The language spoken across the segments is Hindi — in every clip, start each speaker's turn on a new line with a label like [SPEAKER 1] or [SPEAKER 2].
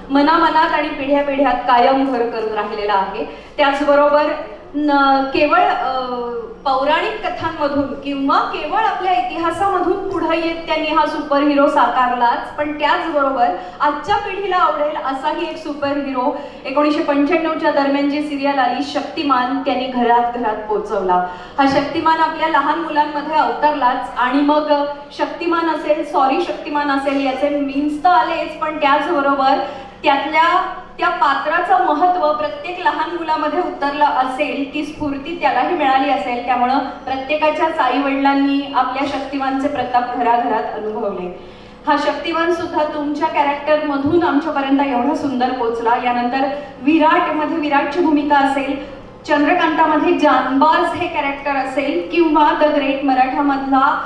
[SPEAKER 1] मनामनात आणि पिढ्या पिढ्यात कायम घर करून राहिलेला आहे. त्याचबरोबर केवळ पौराणिक कथांमधून किंवा केवळ आपल्या इतिहासामधून पुढे येत त्यांनी हा सुपर हिरो साकारलाच, पण त्याचबरोबर आजच्या पिढीला आवडेल असाही एक सुपर हिरो 1995च्या दरम्यान जी सिरियल आली शक्तिमान, त्यांनी घरात घरात पोहोचवला. हा शक्तिमान आपल्या लहान मुलांमध्ये अवतरलाच आणि मग शक्तिमान असेल, सॉरी शक्तिमान असेल, याचे मीम्स तर आलेच, पण त्याचबरोबर त्या पात्राचं महत्त्व प्रत्येक लहान मुलामध्ये उतरलं असेल, ती स्फूर्ती त्यालाही मिळाली असेल. त्यामुळं प्रत्येकाच्याच आई वडिलांनी आपल्या शक्तिमानचे प्रताप घराघरात अनुभवले. हा शक्तिमान सुद्धा तुमच्या कॅरेक्टर मधून आमच्यापर्यंत एवढा सुंदर पोहोचला. यानंतर विराटमध्ये विराटची भूमिका असेल, चंद्रकांतामध्ये जानबाज हे कॅरेक्टर असेल, किंवा द ग्रेट मराठामधला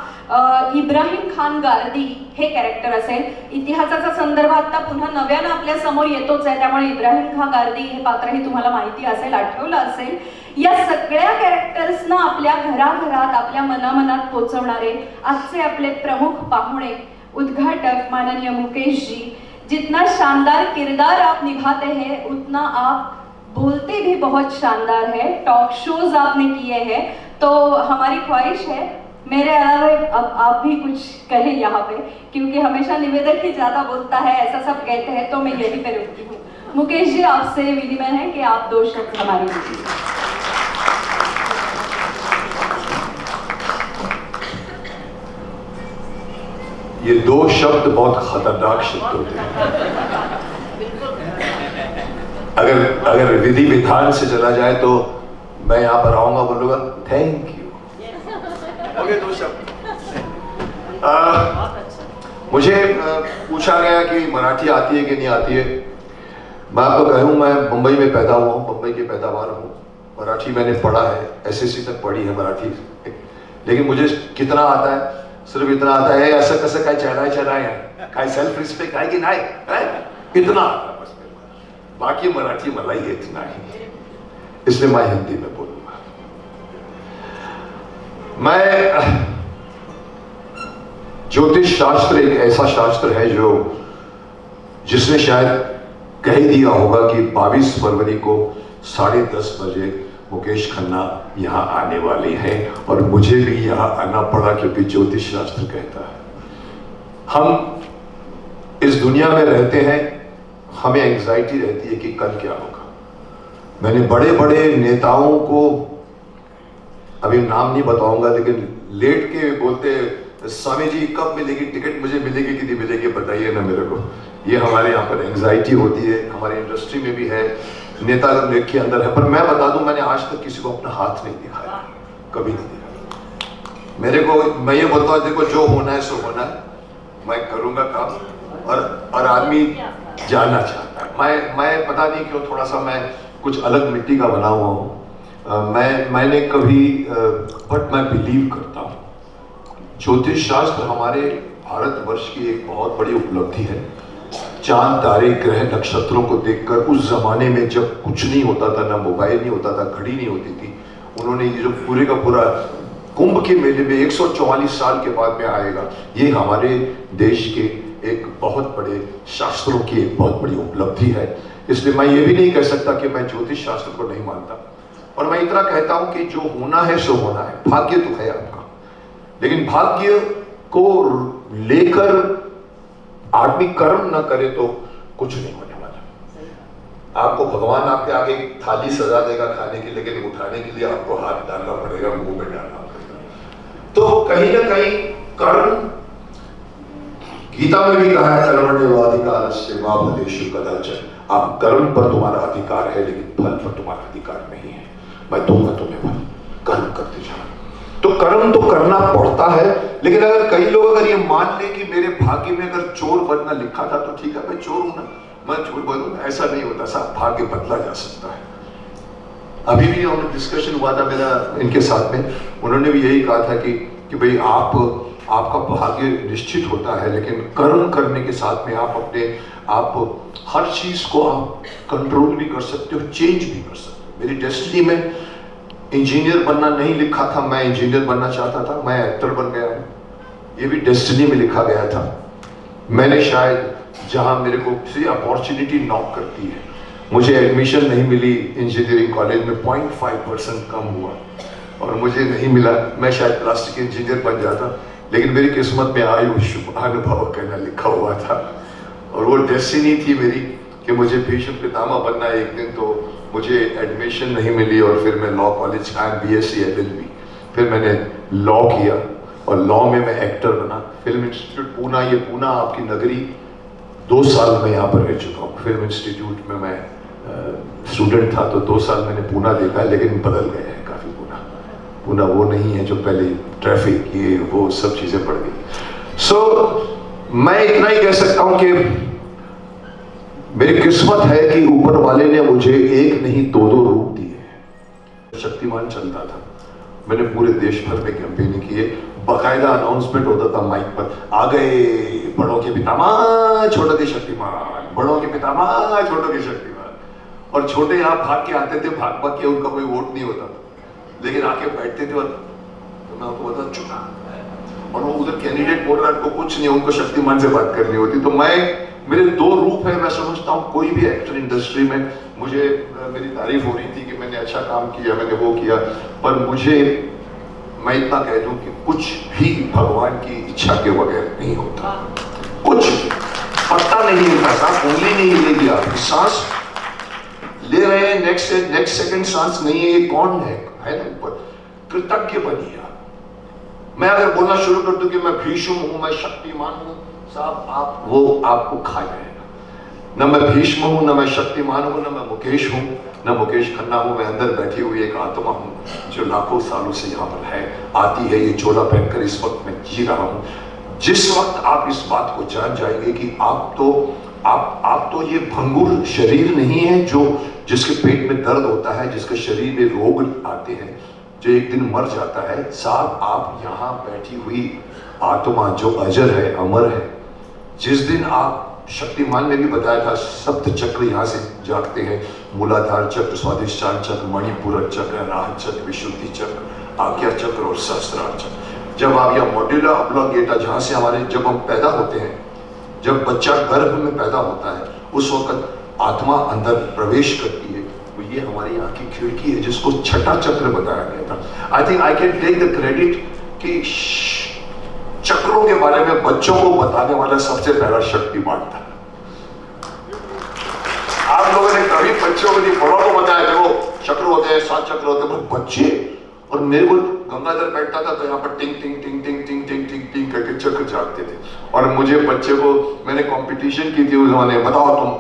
[SPEAKER 1] इब्राहिम खान गार्दी हे कॅरेक्टर असेल. इतिहासाचा संदर्भ आता पुन्हा नव्यानं आपल्या समोर येतोच आहे, त्यामुळे इब्राहिम खान गार्दी हे पात्रही तुम्हाला माहिती असेल, आठवलं असेल. या सगळ्या कॅरेक्टर्सना आपल्या घराघरात आपल्या मनामनात पोचवणारे आजचे आपले प्रमुख पाहुणे उद्घाटक माननीय मुकेश जी. जितना शानदार किरदार आप निभाते हैं उतना आप बोलते भी बहुत शानदार है. टॉक शोज आपने किए हैं, तो हमारी ख्वाहिश है मेरे अलावा अब आप भी कुछ कहें यहाँ पे, क्योंकि हमेशा निवेदक ही ज्यादा बोलता है ऐसा सब कहते हैं, तो मैं यही पे रुकती हूँ. मुकेश जी, आपसे विनिमय है कि आप 2 शब्द हमारे लिए.
[SPEAKER 2] ये 2 शब्द बहुत खतरनाक शब्द होते हैं. अगर विधि विधान से चला जाए तो मैं यहाँ पर आऊंगा, बोलूंगा थैंक यू. ओके, 2 शब्द. मुझे पूछा गया कि मराठी आती है कि नहीं आती है. मैं आपको कहूँ, मैं मुंबई में पैदा हुआ हूँ, मुंबई की पैदावार हूँ. मराठी मैंने पढ़ा है, एसएससी तक पढ़ी है मराठी, लेकिन मुझे कितना आता है, सिर्फ इतना आता है असं कसं काय चढाय काय सेल्फ रिस्पेक्ट आहे की नाही, इतना आता है बस. बाकी मराठी मला येत नाही, इसलिए मैं हिंदी में बोलूंगा. मैं ज्योतिष शास्त्र एक ऐसा शास्त्र है जिसने शायद कह दिया होगा कि 22 फरवरी को 10:30 बजे मुकेश खन्ना यहाँ आने वाले हैं, और मुझे भी यहाँ आना पड़ा क्योंकि ज्योतिष शास्त्र कहता है. हम इस दुनिया में रहते हैं, हमें एंजाइटी रहती है कि कल क्या होगा. मैंने बड़े बड़े नेताओं को, अभी नाम नहीं बताऊंगा, लेकिन लेट के बोलते स्वामी जी कब मिलेगी टिकट, मुझे मिलेगी कि नहीं मिलेगी बताइए ना मेरे को. ये हमारे यहाँ पर एंजाइटी होती है, हमारे इंडस्ट्री में भी है, नेता के अंदर है. पर मैं बता दूं, मैंने आज तक किसी को अपना हाथ नहीं दिखाया, कभी नहीं दिखाया. मेरे को, मैं ये बोलता हूँ देखो जो होना है सो होना है, मैं करूंगा काम, और आदमी जानना चाहता है. मैं पता नहीं क्यों थोड़ा सा मैं कुछ अलग मिट्टी का बना हुआ हूँ. मैंने कभी, बट मैं बिलीव करता हूँ ज्योतिष शास्त्र हमारे भारतवर्ष की एक बहुत बड़ी उपलब्धि है. चांद तारे ग्रह नक्षत्रों को देखकर, उस जमाने में जब कुछ नहीं होता था, ना मोबाइल नहीं होता था, घड़ी नहीं होती थी, उन्होंने ये जो पूरे का पूरा कुंभ के मेले में 144 साल के बाद में आएगा, ये हमारे देश के एक बहुत बड़े शास्त्रों की एक बहुत बड़ी उपलब्धि है. इसलिए मैं ये भी नहीं कह सकता कि मैं ज्योतिष शास्त्र को नहीं मानता, और मैं इतना कहता हूं कि जो होना है सो होना है. भाग्य तो है आपका, लेकिन भाग्य को लेकर आदमी कर्म न करे तो कुछ नहीं होने वाला. आपको भगवान आपके आगे थाली सजा देगा खाने की, लेकिन उठाने के लिए आपको हाथ डालना पड़ेगा, मुंह में डालना पड़ेगा. तो कहीं ना कहीं कर्म, गीता में भी कहा है कर्मण्येवाधिकारस्य मा फलेषु कदाचन. आप कर्म पर तुम्हारा अधिकार है, लेकिन फल पर तुम्हारा अधिकार नहीं है. मैं दूंगा तुम्हें फल, कर्म करते जाना. तो कर्म तो करना पड़ता है, लेकिन अगर कई लोग अगर ये मान ले कि मेरे भाग्य में अगर चोर बनना लिखा था तो ठीक है, मैं चोर हूं ना, मैं चोर बनूंगा, ऐसा नहीं होता साहब. भाग्य बदला जा सकता है. अभी भी हम डिस्कशन हुआ था मेरा इनके साथ में, उन्होंने भी यही कहा था कि भाई आपका भाग्य निश्चित होता है, लेकिन कर्म करने के साथ में आप हर चीज को आप कंट्रोल भी कर सकते हो, चेंज भी कर सकते हो. मेरी डेस्टिनी में इंजीनियर बनना नहीं लिखा था, मैं इंजीनियर बनना चाहता था, मैं एक्टर बन गया हूं. ये भी डेस्टिनी में लिखा गया था. मैंने शायद जहां मेरे को किसी अपॉर्चुनिटी नॉक करती है। मुझे एडमिशन नहीं मिली इंजीनियरिंग कॉलेज में, 0.5% कम हुआ और मुझे नहीं मिला। मैं शायद प्लास्टिक इंजीनियर बन जाता, लेकिन मेरी किस्मत में आयु शुभ अनुभव कहना लिखा हुआ था और वो डेस्टिनी थी मेरी कि मुझे भीष्म पितामह बनना। एक दिन तो मुझे एडमिशन नहीं मिली और फिर मैं लॉ कॉलेज का BSc LLB, फिर मैंने लॉ किया और लॉ में मैं एक्टर बना। फिल्म इंस्टीट्यूट पूना, ये पूना आपकी नगरी, 2 साल मैं यहाँ पर रह चुका हूँ। फिल्म इंस्टीट्यूट में मैं स्टूडेंट था तो 2 साल मैंने पूना देखा है, लेकिन बदल गया है काफ़ी। पूना वो नहीं है जो पहले, ट्रैफिक ये वो सब चीज़ें बढ़ गई। सो मैं इतना ही कह सकता हूँ कि मेरी किस्मत है कि ऊपर वाले ने मुझे एक नहीं 2 रूप दिए। शक्तिमान चलता था, मैंने पूरे देश भर में कैंपेनिंग की है, बाकायदा अनाउंसमेंट होता था माइक पर, आ गए बड़ों के पितामह छोटों के शक्तिमान, बड़ों के पितामह छोटों के शक्तिमान। और छोटे यहाँ भाग के आते थे, भाग भाग के, उनका कोई वोट नहीं होता था, लेकिन आके बैठते थे और तो मैं उनको बता चुका, और वो उधर कैंडिडेट बोल रहा है, कुछ नहीं, उनको शक्तिमान से बात करनी होती। तो मेरे 2 रूप है। मैं समझता हूँ कोई भी एक्टर इंडस्ट्री में, मुझे मेरी तारीफ हो रही थी कि मैंने अच्छा काम किया, मैंने वो किया, पर मैं इतना कह दूं कि कुछ भी भगवान की इच्छा के बगैर नहीं होता। कुछ पत्ता नहीं हिलता, सांस उंगली नहीं हिलेगी, आप सांस ले रहे हैं, नेक्स्ट सेकंड सांस नहीं है, ये कौन है ना ऊपर, कृतज्ञ बनिए आप। मैं अगर बोलना शुरू कर दूं कि मैं भीष्म हूं, मैं शक्तिमान हूं, साहब वो आपको खा जाएगा। न मैं भीष्म हूं, न मैं शक्तिमान हूं, न मैं मुकेश हूं, न मुकेश खन्ना हूं। मैं अंदर बैठी हुई एक आत्मा हूं जो लाखों सालों से यहाँ पर है, आती है, ये चोला पहनकर इस वक्त मैं जी रहा हूं। जिस वक्त आप इस बात को जान जाएंगे कि आप तो ये भंगुर शरीर नहीं है जो जिसके पेट में दर्द होता है, जिसके शरीर में रोग आते हैं, जो एक दिन मर जाता है। साहब आप यहाँ बैठी हुई आत्मा जो अजर है, अमर है। जिस दिन आप, शक्तिमान ने भी बताया था, सप्त चक्र यहाँ से जागते हैं, मूलाधार चक्र, स्वादिष्ठान चक्र, मणिपुरक चक्र, राह चक्र, विशुद्धि चक्र, आज्ञा चक्र और सहस्त्रार चक्र। जब आप यह मॉड्यूलर ऑब्लोंगेटा, जहाँ से हमारे, जब हम पैदा होते हैं, जब बच्चा गर्भ में पैदा होता है, उस वक्त आत्मा अंदर प्रवेश करती है, तो ये हमारी यहाँ की खिड़की है जिसको छठा चक्र बताया गया था। I think I can take the credit कि चक्रों के बारे में बच्चों को बताने वाला सबसे पहला शक्तिमान था। आप लोगों ने कभी बच्चों को नहीं, बड़ों को बताया, देखो चक्र होते हैं, 7 चक्र होते हैं, बच्चे। और मेरे को गंगाधर बैठता था तो यहाँ पर टिंग टिंग टिंग टिंग टिंग टिंग टिंग टिंग करके चक्र जागते थे। और मुझे बच्चे को, मैंने कंपटीशन की थी उस जमाने, बताओ तुम,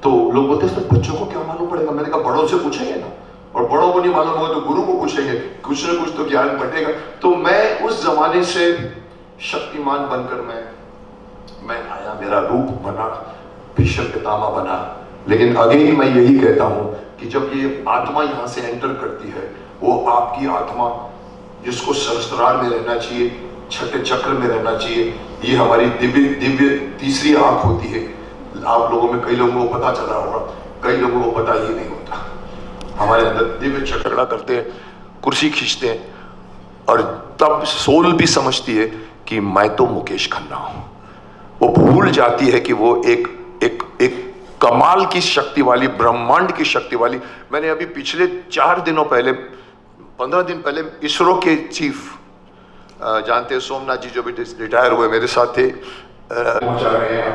[SPEAKER 2] तो लोग बोलते हैं बच्चों को क्या मालूम पड़ेगा। मैंने कहा बड़ों से पूछेंगे ना, और बड़ों को नहीं मालूम होगा तो गुरु को पूछेंगे, कुछ न कुछ तो ज्ञान बटेगा। तो मैं उस जमाने से शक्तिमान बनकर मैं आया, मेरा रूप बना, भीष्म पितामह बना। लेकिन अगेन मैं यही कहता हूं कि जब ये आत्मा यहां से एंटर करती है, वो आपकी आत्मा जिसको सहस्त्रार में रहना चाहिए, छठे चक्र में रहना चाहिए, ये हमारी दिव्य तीसरी आंख होती है। आप लोगों में कई लोगों को पता चला होगा, कई लोगों को पता ही नहीं होता। हमारे अंदर दिव्य चक्र करते हैं, कुर्सी खींचते हैं, और तब सोल भी समझती है कि मैं तो मुकेश खन्ना हूं। वो भूल जाती है कि वो एक कमाल की शक्ति वाली, ब्रह्मांड की शक्ति वाली। मैंने अभी पिछले 4 दिनों पहले, 15 दिन पहले, इसरो के चीफ जानते हैं सोमनाथ जी, जो भी रिटायर हुए, मेरे साथ थे, पहुंचा रहे हैं।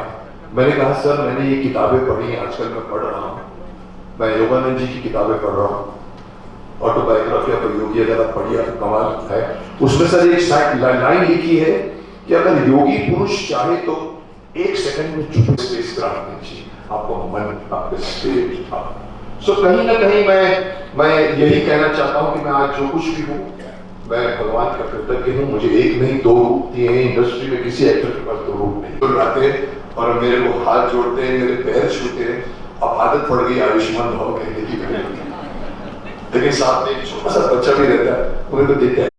[SPEAKER 2] मैंने कहा सर मैंने ये किताबें पढ़ी, आजकल मैं पढ़ रहा हूँ, मैं योगानंद जी की किताबें पढ़ रहा हूँ, ऑटोबायोग्राफी ऑफ योगी, अगर आप पढ़िए तो कमाल है। उसमें सर एक लाइन लिखी है कि अगर योगी पुरुष चाहे तो 1 सेकंड में चुप स्पेस क्राफ्ट दीजिए, आपको मन, आपके स्पिरिट। सो कहीं ना कहीं मैं यही कहना चाहता हूँ कि मैं आज जो कुछ भी हूँ, मैं भगवान का कृतज्ञ हूँ। मुझे 1 नहीं 2 रूप दिए हैं। इंडस्ट्री में किसी एक्टर के पास 2 रूप नहीं। तो आते हैं और मेरे को हाथ जोड़ते हैं, मेरे पैर छूते हैं। अब आदत पड़ गई आयुष्मान भव कहने की, लेकिन साथ में एक छोटा सा बच्चा भी रहता है, उन्हें तो देखता है